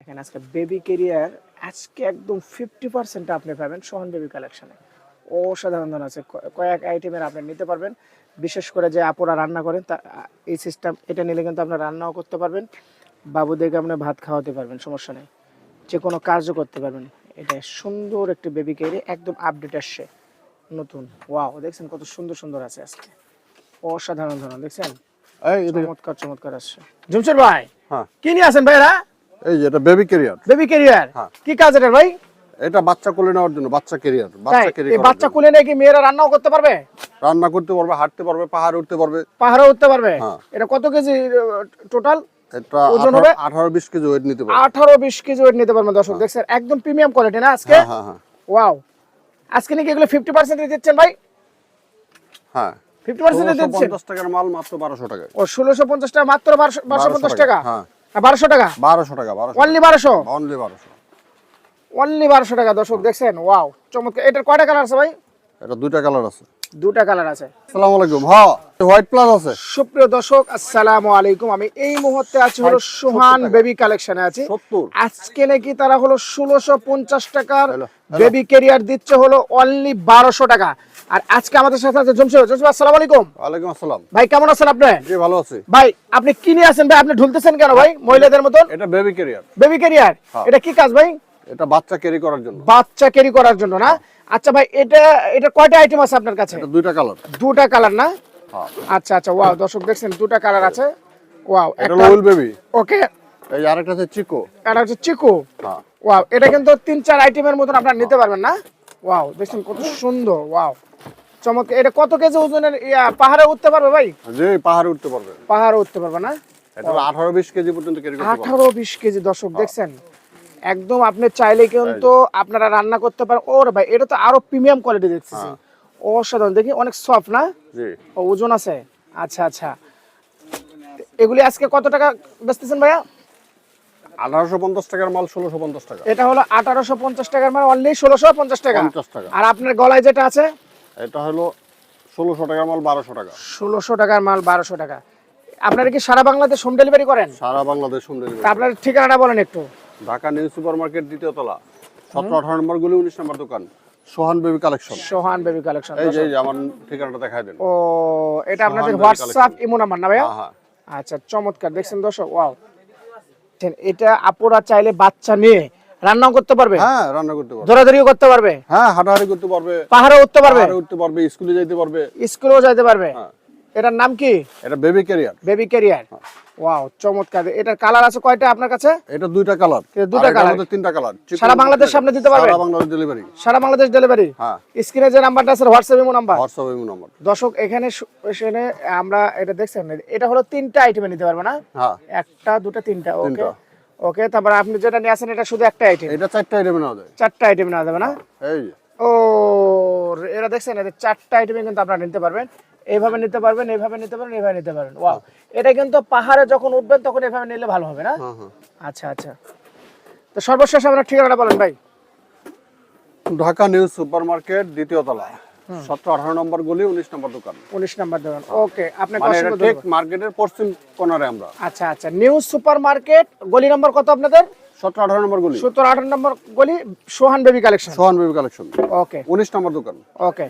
এখানে আজকে baby career আজকে একদম 50% আপনি পাবেন সোহান বেবি কালেকশনে। অসাধারণ ধরনের আছে, কয়েক আইটেমের আপনি নিতে পারবেন। বিশেষ করে যে আপুরা রান্না করেন তা এই সিস্টেম এটা নিলে কিন্তু আপনার রান্নাও করতে পারবেন, বাবুদেরকে আপনি ভাত খাওয়াতে পারবেন, সমস্যা নেই, যে কোনো কাজও করতে পারবেন। এটা সুন্দর একটি বেবি কেরিয়ার, একদম আপডেট আসছে নতুন। ওয়াও, দেখছেন কত সুন্দর সুন্দর আছে আজকে, অসাধারণ ধরনের দেখছেন, চমৎকার চমৎকার আসছে। জুমশের ভাই, হ্যাঁ কি নিয়ে আছেন ভাইরা? এই যে এটা বেবি ক্যারিয়ার। বেবি ক্যারিয়ার, হ্যাঁ। কি কাজ এটা ভাই? এটা বাচ্চা কোলে নেওয়ার জন্য, বাচ্চা ক্যারিয়ার, তাই বাচ্চা ক্যারি এই করার বাচ্চা জন্য। কোলে নিয়ে কি মেয়েরা রান্নাও করতে পারবে? রান্না করতে পারবে, হাঁটতে পারবে, পাহাড়ে উঠতে পারবে। পাহাড়ে উঠতে পারবে? হ্যাঁ। এটা কত কেজি টোটাল? এটা ওজন হবে 18-20 কেজি ওয়েট নিতে পারবে। 18-20 কেজি ওয়েট নিতে পারবে। দর্শক দেখছেন একদম প্রিমিয়াম কোয়ালিটি না আজকে? হ্যাঁ হ্যাঁ হ্যাঁ ওয়াও, আজকে নাকি এগুলো 50% এ দিচ্ছেন ভাই? হ্যাঁ 50% এ দিচ্ছেন? 150 টাকার মাল মাত্র 1200 টাকায়। ও 1650 টাকা মাত্র, 1250 টাকা? হ্যাঁ 1200 টাকা? 1200 টাকা, 1200 অনলি 1200? অনলি 1200। অনলি 1200 টাকা। দর্শক দেখছেন, ওয়াও চমৎকার। এটার কয়টা কালার আছে ভাই? এটা দুইটা কালার আছে। দুটা কালার আছে। আসসালামু আলাইকুম। হ্যাঁ হোয়াইট প্লাস আছে। সুপ্রিয় দর্শক আসসালামু আলাইকুম, আমি এই মুহূর্তে আছি হলো সোহান বেবি কালেকশনে আছি। 70 আজকে নাকি তারা হলো 1650 টাকার হ্যালো, বেবি ক্যারিয়ার দিচ্ছে হলো অনলি 1200 টাকা। আর আজকে আমাদের সাথে আছে জমশেদ। জমশেদ আসসালামু আলাইকুম। ওয়ালাইকুম আসসালাম। ভাই কেমন আছেন আপনি? জি ভালো আছি। ভাই আপনি কি নিয়ে আছেন ভাই? আপনি ঢুলতেছেন কেন ভাই মহিলাদের মতন? এটা বেবি ক্যারিয়ার। বেবি ক্যারিয়ার, হ্যাঁ। এটা কি কাজ ভাই? এটা বাচ্চা ক্যারি করার জন্য। বাচ্চা ক্যারি করার জন্য না? আচ্ছা ভাই, এটা কয়টা আইটেম আছে আপনার কাছে? এটা দুইটা কালার। দুটা কালার না? হ্যাঁ আচ্ছা আচ্ছা, ওয়াও দর্শক দেখছেন দুটা কালার আছে। ওয়াও, এটা হলো উইল বেবি। ওকে, এই যে আরেকটা আছে চিকো। এটা হচ্ছে চিকু। হ্যাঁ ওয়াও, এটা কিন্তু 3-4 আইটেমের মতন আপনারা নিতে পারবেন না? ওয়াও দেখছেন কত সুন্দর, ওয়াও চমৎকার। এটা কত কেজি ওজনের? পাহাড়ে উঠতে পারবে ভাই? যে পাহাড়ে উঠতে পারবে। পাহাড়ে উঠতে পারবে না? এটা 18-20 কেজি পর্যন্ত ক্যারি করতে পারবে। 18-20 কেজি। দর্শক দেখছেন একদম আপনি চাইলে কিন্তু আপনারা রান্না করতে পারেন। ওর ভাই এটা তো আরো প্রিমিয়াম কোয়ালিটি দেখতেছি, অসাধারণ। দেখি অনেক সফট না? জি ও ওজন আছে। আচ্ছা আচ্ছা, এগুলি আজকে কত টাকা বেচতেছেন ভাইয়া? 1850 টাকার মাল 1650 টাকা। এটা হলো 1850 টাকার মানে অনলি 1650 টাকা। 50 টাকা। আর আপনার গলায় যেটা আছে এটা হলো 1600 টাকার মাল 1200 টাকা। 1600 টাকার মাল 1200 টাকা। আপনারা কি সারা বাংলাদেশ হোম ডেলিভারি করেন? সারা বাংলাদেশ হোম তা ডেলিভারি। আপনার ঠিকানাটা বলেন একটু। ঢাকা নিউ সুপার মার্কেট দ্বিতীয় তলা, 17-18 নম্বর গলি, 19 নম্বর দোকান, সোহান বেবি কালেকশন। সোহান বেবি কালেকশন। এই যে আমার ঠিকানাটা দেখাই দেন। ও এটা আপনাদের সোহান baby WhatsApp collection। Imo number না ভাইয়া? হ্যাঁ হ্যাঁ আচ্ছা চমৎকার, দেখছেন দর্শক, ওয়াও। এটা আপুরা চাইলে বাচ্চা নিয়ে রান্নাও করতে পারবে, হ্যাঁ রান্না করতে পারবে, দৌড়াদৌড়িও করতে পারবে, হ্যাঁ হাঁটাহাঁটি করতে পারবে, পাহাড়ে উঠতে পারবে, পাহাড়ে উঠতে পারবে, স্কুলে যেতে পারবে। স্কুলেও যাইতে পারবে। হ্যাঁ এটার নাম কি? এটা baby career. Baby career. Wow চমৎকার। এটার কালার আছে কয়টা আপনার কাছে? এটা দুইটা কালার। এটা দুইটা colour। তিনটা কালার। সারা বাংলাদেশ আপনি দিতে পারবেন? সারা বাংলাদেশ ডেলিভারি। সারা বাংলাদেশ ডেলিভারি। হ্যাঁ স্ক্রিনে যে নাম্বারটা আছে WhatsApp imo number. WhatsApp imo number. দর্শক এখানে এখানে আমরা এটা দেখছেন, এটা হলো 3টা আইটেমে নিতে পারবে না? হ্যাঁ একটা দুটো তিনটা, ওকে তিনটা। ওকে। তারপর আপনি যেটা নিয়ে আসেন এটা শুধু একটা আইটেম? এটা 4টা আইটেমে নেওয়া যায়। 4টা আইটেম না দেবে না? এই যে ও এরা দেখছেন এদের 4টা আইটেমে কিন্তু আপনারা নিতে পারবেন। এইভাবে নিতে পারবেন, এইভাবে নিতে পারবেন, এইভাবে নিতে পারবেন। ওয়াও, এটা কিন্তু পাহাড়ে যখন উঠবেন তখন এইভাবে নিলে ভালো হবে না? হ্যাঁ হ্যাঁ আচ্ছা আচ্ছা, তো সর্বশেষ আপনার ঠিকানাটা বলেন ভাই। ঢাকা নিউ সুপার মার্কেট দ্বিতীয় তলা, 17-18 নম্বর গলি, 19 নম্বর দোকান। 19 নাম্বার দোকান। ওকে, আপনাকে মানে এটা অসংখ্য ঠিক ধন্যবাদ। মার্কেটের পশ্চিম কোণারে আমরা। আচ্ছা আচ্ছা, নিউ সুপার মার্কেট গলি নম্বর কত আপনাদের? 17-18 নম্বর গলি, 17-18 নম্বর গলি, সোহান বেবি কালেকশন। সোহান বেবি কালেকশন, ওকে 19 নম্বর দোকান। ওকে।